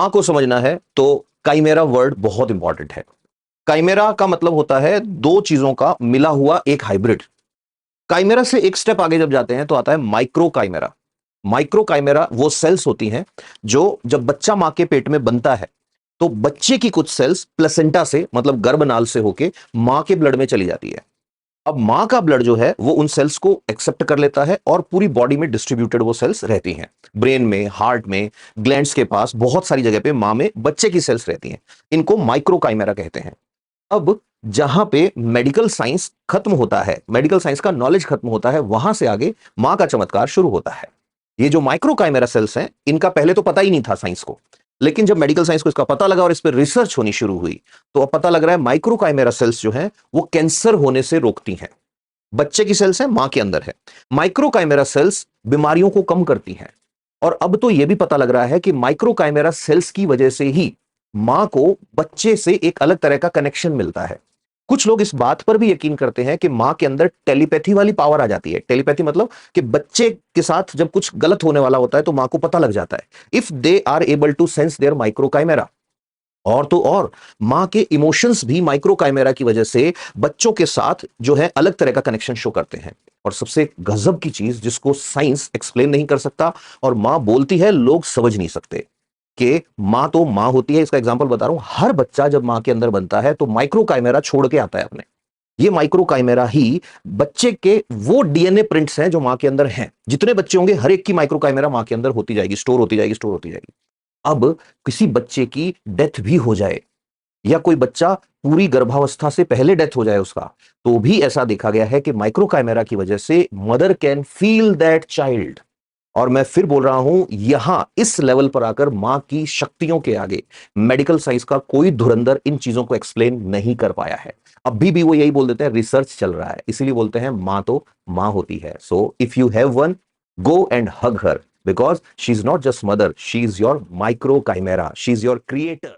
मां को समझना है तो काइमेरा वर्ड बहुत इंपॉर्टेंट है। काइमेरा का मतलब होता है दो चीजों का मिला हुआ एक हाइब्रिड। काइमेरा से एक स्टेप आगे जब जाते हैं तो आता है माइक्रो काइमेरा। माइक्रो काइमेरा वो सेल्स होती हैं जो जब बच्चा मां के पेट में बनता है तो बच्चे की कुछ सेल्स प्लेसेंटा से मतलब गर्भनाल से होके मां के ब्लड में चली जाती है। अब मां का ब्लड जो है वो उन सेल्स को एक्सेप्ट कर लेता है और पूरी बॉडी में डिस्ट्रीब्यूटेड वो सेल्स रहती हैं। ब्रेन में, हार्ट में, ग्लैंड्स के पास बहुत सारी जगह पे मां में बच्चे की सेल्स रहती हैं। इनको माइक्रो काइमेरा कहते हैं। अब जहां पे मेडिकल साइंस खत्म होता है, मेडिकल साइंस का नॉलेज खत्म होता है, वहां से आगे मां का चमत्कार शुरू होता है। ये जो माइक्रो काइमेरा सेल्स हैं, इनका पहले तो पता ही नहीं था साइंस को। लेकिन जब मेडिकल साइंस को इसका पता लगा और इस पर रिसर्च होनी शुरू हुई, तो अब पता लग रहा है माइक्रो काइमेरा सेल्स जो हैं वो कैंसर होने से रोकती हैं। बच्चे की सेल्स है, मां के अंदर है। माइक्रो काइमेरा सेल्स बीमारियों को कम करती हैं। और अब तो यह भी पता लग रहा है कि माइक्रो काइमेरा सेल्स की वजह से ही मां को बच्चे से एक अलग तरह का कनेक्शन मिलता है। कुछ लोग इस बात पर भी यकीन करते हैं कि मां के अंदर टेलीपैथी वाली पावर आ जाती है। टेलीपैथी मतलब कि बच्चे के साथ जब कुछ गलत होने वाला होता है तो मां को पता लग जाता है, if they are able to sense their micro chimera. और तो और मां के इमोशंस भी माइक्रो काइमेरा की वजह से बच्चों के साथ जो है अलग तरह का कनेक्शन शो करते हैं। और सबसे गजब की चीज जिसको साइंस एक्सप्लेन नहीं कर सकता और मां बोलती है लोग समझ नहीं सकते, कि मां तो मां होती है। इसका एग्जांपल बता रहा हूं, हर बच्चा जब मां के अंदर बनता है तो माइक्रो काइमेरा छोड़ के आता है अपने। ये माइक्रो काइमेरा ही बच्चे के वो डीएनए प्रिंट्स हैं जो मां के अंदर हैं। जितने बच्चे होंगे हर एक की माइक्रो काइमेरा मां के अंदर होती जाएगी, स्टोर होती जाएगी, स्टोर होती जाएगी। अब किसी बच्चे की डेथ भी हो जाए या कोई बच्चा पूरी गर्भावस्था से पहले डेथ हो जाए उसका, तो भी ऐसा देखा गया है कि माइक्रो काइमेरा की वजह से mother can feel that child. और मैं फिर बोल रहा हूं, यहां इस लेवल पर आकर मां की शक्तियों के आगे मेडिकल साइंस का कोई धुरंधर इन चीजों को एक्सप्लेन नहीं कर पाया है। अभी भी वो यही बोल देते हैं रिसर्च चल रहा है, इसीलिए बोलते हैं मां तो मां होती है। So if you have one, go and hug her, because she is not just mother, she is your micro chimera, she is your creator.